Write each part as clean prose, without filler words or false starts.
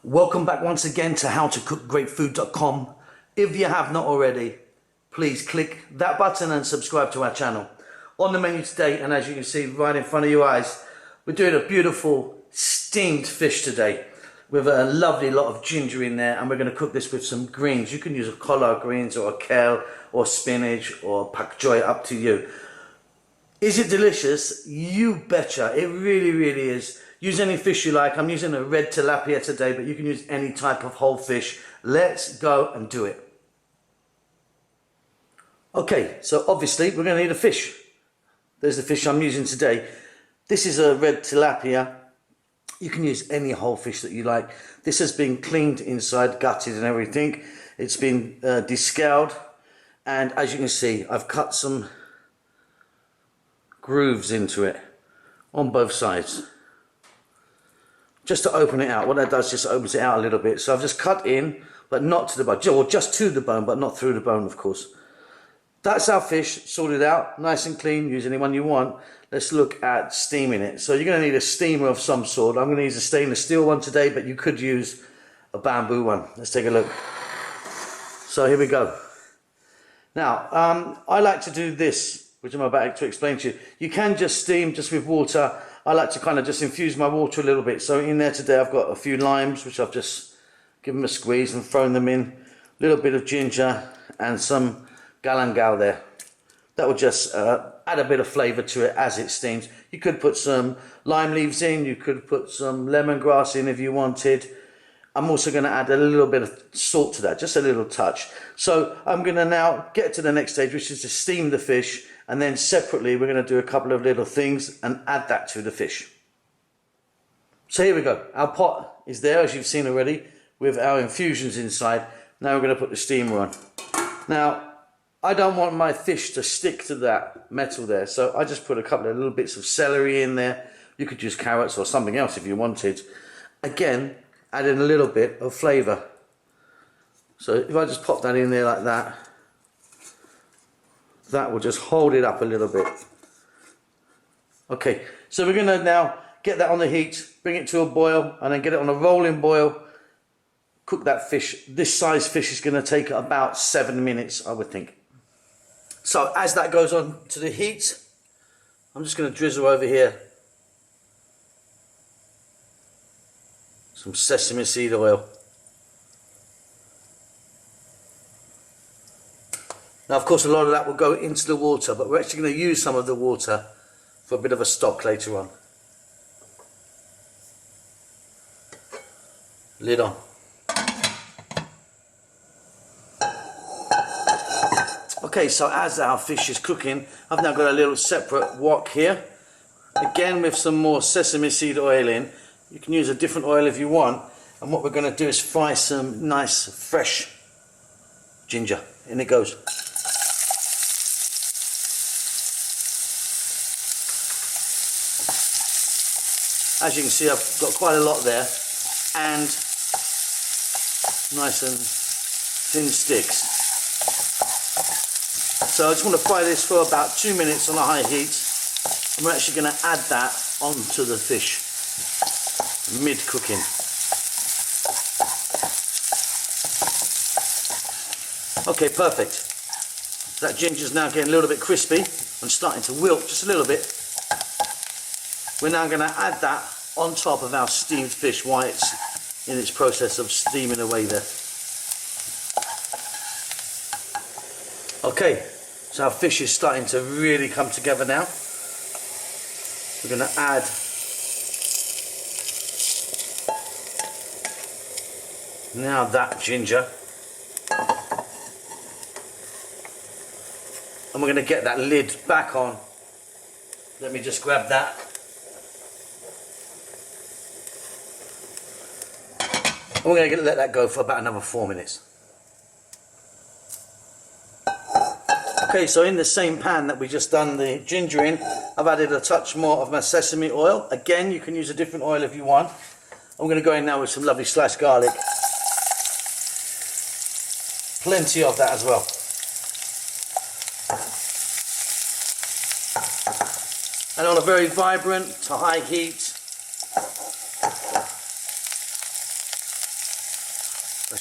Welcome back once again to howtocookgreatfood.com. If you have not already, please click that button and subscribe to our channel. On the menu today, and as you can see right in front of your eyes, we're doing a beautiful steamed fish today with a lovely lot of ginger in there, and we're going to cook this with some greens. You can use a collard greens or a kale or spinach or pak choy, up to you. Is it delicious? You betcha. It really is. Use any fish you like. I'm using a red tilapia today, but you can use any type of whole fish. Let's go and do it. Okay, so obviously we're going to need a fish. There's the fish I'm using today. This is a red tilapia. You can use any whole fish that you like. This has been cleaned inside, gutted and everything. It's been descaled, and as you can see, I've cut some grooves into it on both sides just to open it out. What that does, just opens it out a little bit. So I've just cut in, but not to the bone, or just to the bone, but not through the bone, of course. That's our fish sorted out, nice and clean. Use any one you want. Let's look at steaming it. So you're going to need a steamer of some sort. I'm going to use a stainless steel one today, but you could use a bamboo one. Let's take a look. So here we go. Now, I like to do this, which I'm about to explain to you. You can just steam just with water. I like to kind of just infuse my water a little bit. So in there today I've got a few limes, which I've just given them a squeeze and thrown them in. A little bit of ginger and some galangal there. That will just add a bit of flavour to it as it steams. You could put some lime leaves in. You could put some lemongrass in if you wanted. I'm also going to add a little bit of salt to that, just a little touch. So I'm going to now get to the next stage, which is to steam the fish. And then separately, we're going to do a couple of little things and add that to the fish. So here we go. Our pot is there, as you've seen already, with our infusions inside. Now we're going to put the steamer on. Now, I don't want my fish to stick to that metal there, so I just put a couple of little bits of celery in there. You could use carrots or something else if you wanted. Again, adding a little bit of flavour. So if I just pop that in there like that, that will just hold it up a little bit. Okay, so we're going to now get that on the heat, bring it to a boil, and then get it on a rolling boil. Cook that fish. This size fish is going to take about 7 minutes, I would think. So as that goes on to the heat, I'm just going to drizzle over here some sesame seed oil. Now, of course, a lot of that will go into the water, but we're actually going to use some of the water for a bit of a stock later on. Lid on. Okay, so as our fish is cooking, I've now got a little separate wok here. Again, with some more sesame seed oil in. You can use a different oil if you want. And what we're going to do is fry some nice, fresh ginger. In it goes. As you can see, I've got quite a lot there, and nice and thin sticks. So I just want to fry this for about 2 minutes on a high heat, and we're actually going to add that onto the fish mid-cooking. Okay, perfect. That ginger's now getting a little bit crispy and starting to wilt just a little bit. We're now going to add that on top of our steamed fish while it's in its process of steaming away there. Okay, so our fish is starting to really come together now. We're going to add now that ginger. And we're going to get that lid back on. Let me just grab that. And we're going to let that go for about another 4 minutes. Okay, so in the same pan that we just done the ginger in, I've added a touch more of my sesame oil. Again, you can use a different oil if you want. I'm going to go in now with some lovely sliced garlic. Plenty of that as well. And on a very vibrant to high heat,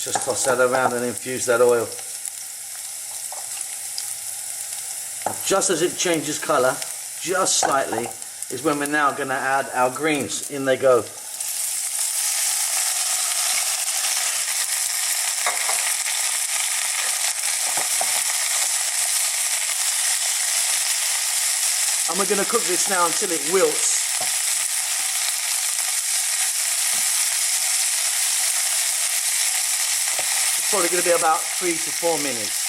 Let's just toss that around and infuse that oil. Just as it changes colour, just slightly, is when we're now going to add our greens. In they go. And we're going to cook this now until it wilts. It's probably going to be about 3 to 4 minutes.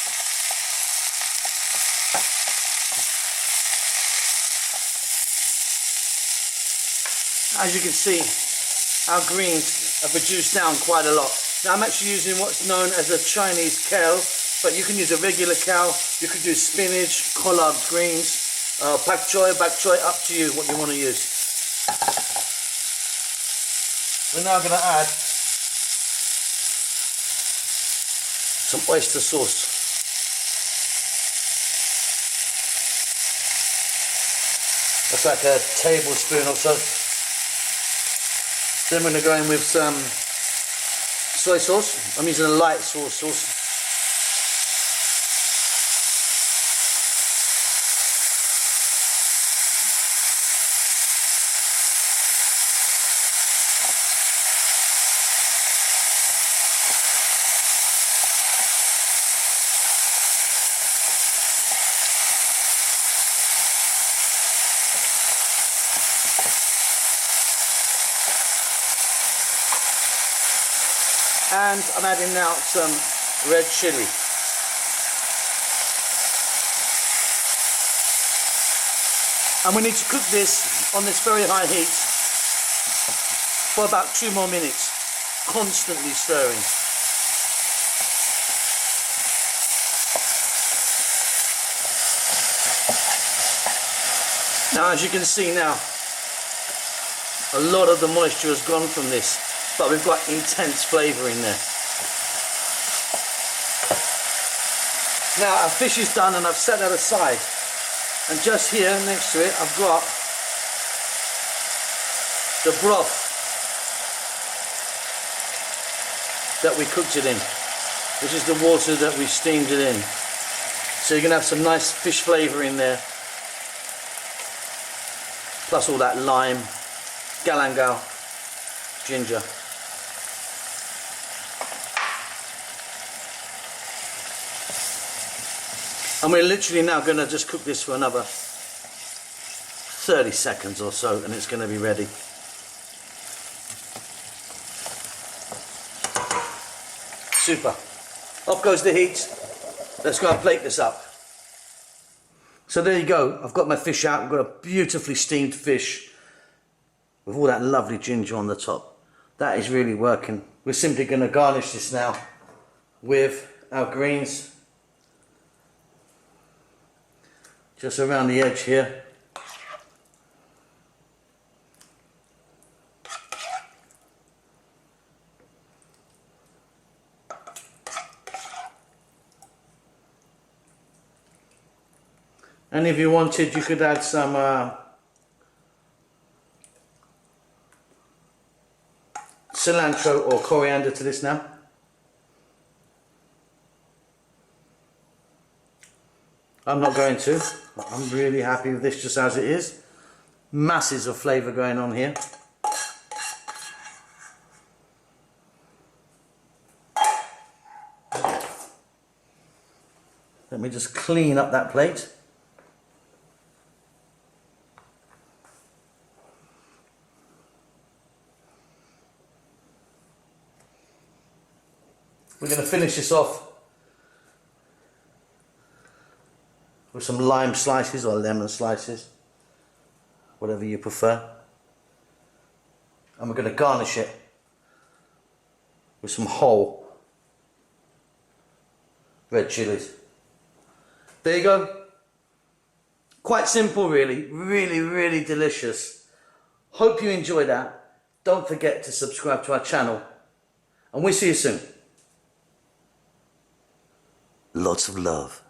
As you can see, our greens have reduced down quite a lot. Now I'm actually using what's known as a Chinese kale, but you can use a regular kale, you could do spinach, collard greens, bak choy, up to you what you want to use. We're now going to add some oyster sauce. That's like a tablespoon or so. Then we're going to go in with some soy sauce. I'm using a light soy sauce. And I'm adding now some red chilli. And we need to cook this on this very high heat for about 2 more minutes, constantly stirring. Now, as you can see now, a lot of the moisture has gone from this, but we've got intense flavour in there. Now our fish is done and I've set that aside, and just here next to it I've got the broth that we cooked it in, which is the water that we steamed it in. So you're going to have some nice fish flavour in there, plus all that lime, galangal, ginger. And we're literally now going to just cook this for another 30 seconds or so, and it's going to be ready. Super. Off goes the heat. Let's go and plate this up. So there you go. I've got my fish out. I've got a beautifully steamed fish with all that lovely ginger on the top. That is really working. We're simply going to garnish this now with our greens. Just around the edge here. And if you wanted, you could add some cilantro or coriander to this now. I'm not going to. I'm really happy with this just as it is. Masses of flavour going on here. Let me just clean up that plate. We're going to finish this off with some lime slices or lemon slices, whatever you prefer. And we're going to garnish it with some whole red chilies. There you go. Quite simple really, really delicious. Hope you enjoyed that. Don't forget to subscribe to our channel, and we'll see you soon. Lots of love.